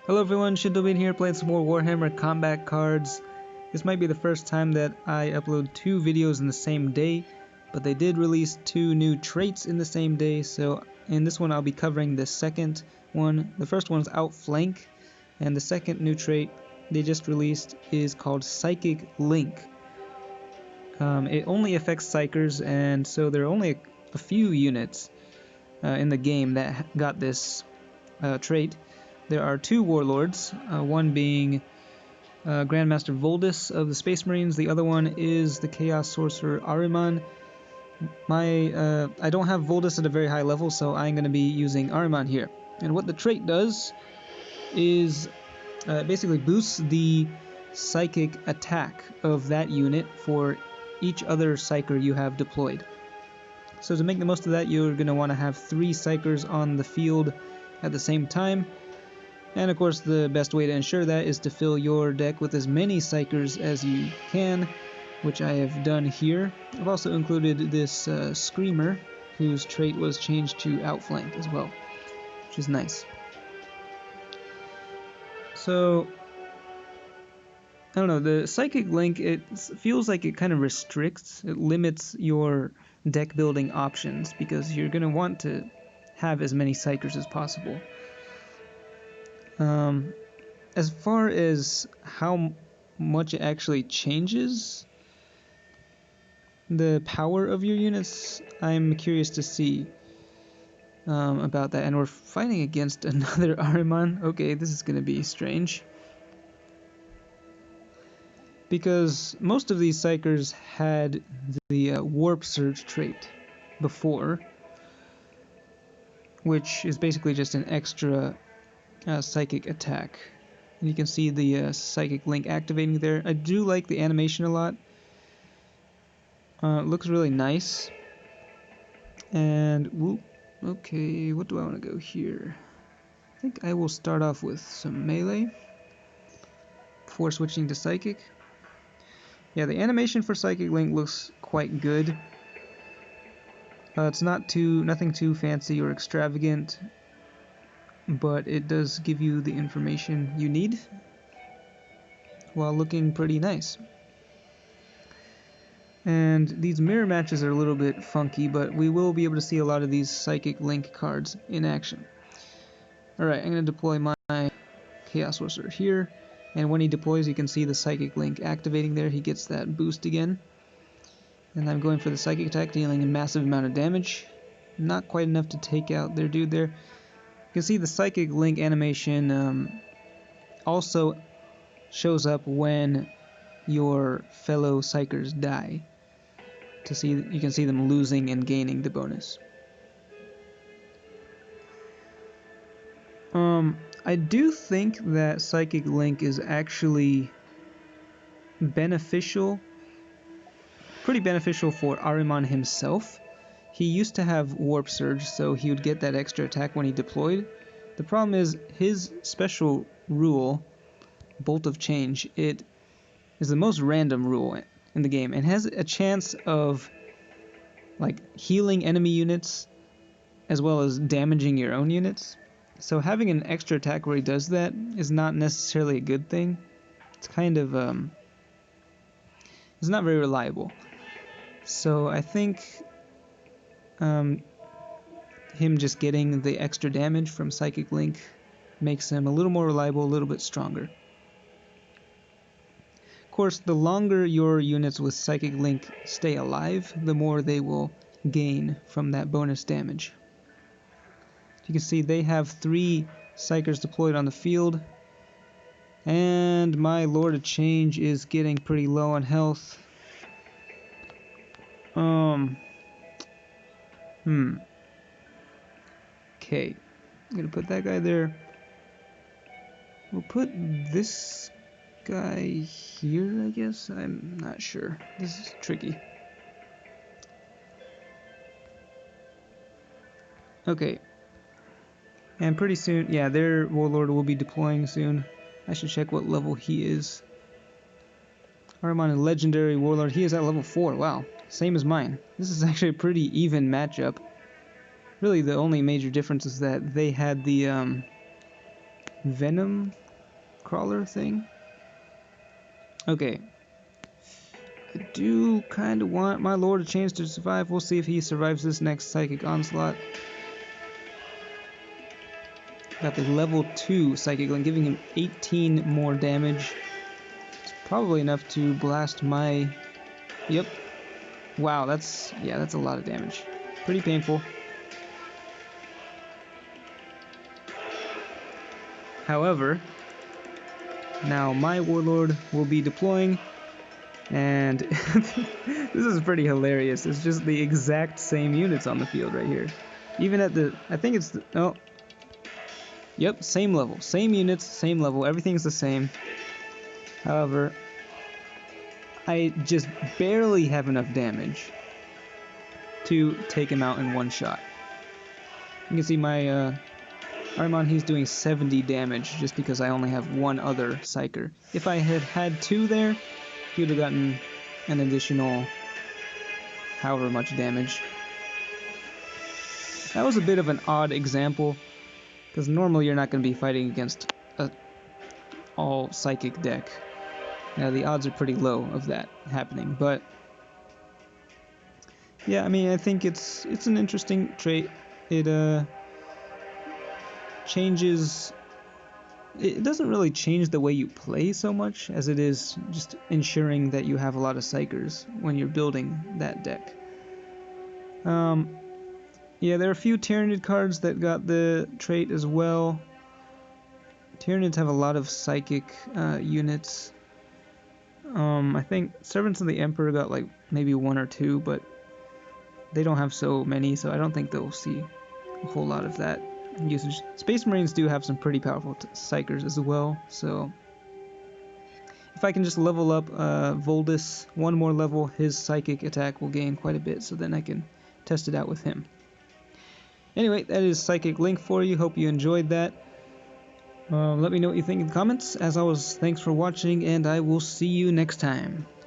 Hello everyone, Shindobin here playing some more Warhammer combat cards. This might be the first time that I upload two videos in the same day, but they did release two new traits in the same day, so in this one I'll be covering the second one. The first one's Outflank, and the second new trait they just released is called Psychic Link. It only affects psykers, and so there are only a few units in the game that got this trait. There are two warlords, one being Grandmaster Voldus of the Space Marines, the other one is the Chaos Sorcerer Ahriman. I don't have Voldus at a very high level, so I'm going to be using Ahriman here. And what the trait does is basically boosts the psychic attack of that unit for each other psyker you have deployed. So to make the most of that, you're going to want to have 3 psykers on the field at the same time. And of course, the best way to ensure that is to fill your deck with as many psykers as you can, which I have done here. I've also included this Screamer, whose trait was changed to Outflank as well, which is nice. So, I don't know, the Psychic Link, it feels like it kind of restricts, it limits your deck building options, because you're going to want to have as many psykers as possible. As far as how much it actually changes the power of your units, I'm curious to see about that. And we're fighting against another Ahriman. Okay, this is going to be strange. Because most of these psykers had the Warp Surge trait before, which is basically just an extra psychic attack. And you can see the Psychic Link activating there. I do like the animation a lot. It looks really nice. And, whoop, okay, what do I want to go here? I think I will start off with some melee before switching to Psychic. Yeah, the animation for Psychic Link looks quite good. It's nothing too fancy or extravagant, but it does give you the information you need while looking pretty nice. And these mirror matches are a little bit funky, but we will be able to see a lot of these Psychic Link cards in action. Alright, I'm going to deploy my Chaos Sorcerer here, and when he deploys you can see the Psychic Link activating there. He gets that boost again. And I'm going for the Psychic attack, dealing a massive amount of damage. Not quite enough to take out their dude there. You can see the Psychic Link animation also shows up when your fellow psykers die. You can see them losing and gaining the bonus. I do think that Psychic Link is actually beneficial, pretty beneficial for Ahriman himself. He used to have Warp Surge, so he would get that extra attack when he deployed. The problem is his special rule, Bolt of Change, it is the most random rule in the game and has a chance of like healing enemy units as well as damaging your own units. So having an extra attack where he does that is not necessarily a good thing. It's kind of it's not very reliable. So I think him just getting the extra damage from Psychic Link makes him a little more reliable, a little bit stronger. Of course, the longer your units with Psychic Link stay alive, the more they will gain from that bonus damage. You can see they have 3 psykers deployed on the field, and my Lord of Change is getting pretty low on health. Okay, I'm gonna put that guy there. We'll put this guy here, I guess. I'm not sure. This is tricky. Okay. And pretty soon, yeah, their Warlord will be deploying soon. I should check what level he is. Ahriman, a legendary Warlord. He is at level 4. Wow. Same as mine. This is actually a pretty even matchup. Really, the only major difference is that they had the venom crawler thing. Okay. I do kind of want my lord a chance to survive. We'll see if he survives this next psychic onslaught. Got the level 2 psychic link, giving him 18 more damage. It's probably enough to blast my... Yep. Wow, that's a lot of damage. Pretty painful. However, now my warlord will be deploying, and this is pretty hilarious. It's just the exact same units on the field right here. Even at the, I think it's the, oh, yep, same level, same units, same level, everything's the same. However, I just barely have enough damage to take him out in one shot. You can see my Ahriman, he's doing 70 damage just because I only have one other psyker. If I had had 2 there, he would have gotten an additional however much damage. That was a bit of an odd example, because normally you're not going to be fighting against a all psychic deck. Now the odds are pretty low of that happening, but yeah, I mean, I think it's an interesting trait. It changes. It doesn't really change the way you play so much as it is just ensuring that you have a lot of psychers when you're building that deck. Yeah, there are a few Tyrannid cards that got the trait as well. Tyranids have a lot of psychic units. I think Servants of the Emperor got like maybe 1 or 2, but they don't have so many, so I don't think they'll see a whole lot of that usage. Space Marines do have some pretty powerful psychers as well, so if I can just level up Voldus 1 more level, his psychic attack will gain quite a bit, so then I can test it out with him. Anyway, that is Psychic Link for you. Hope you enjoyed that. Let me know what you think in the comments. As always, thanks for watching, and I will see you next time.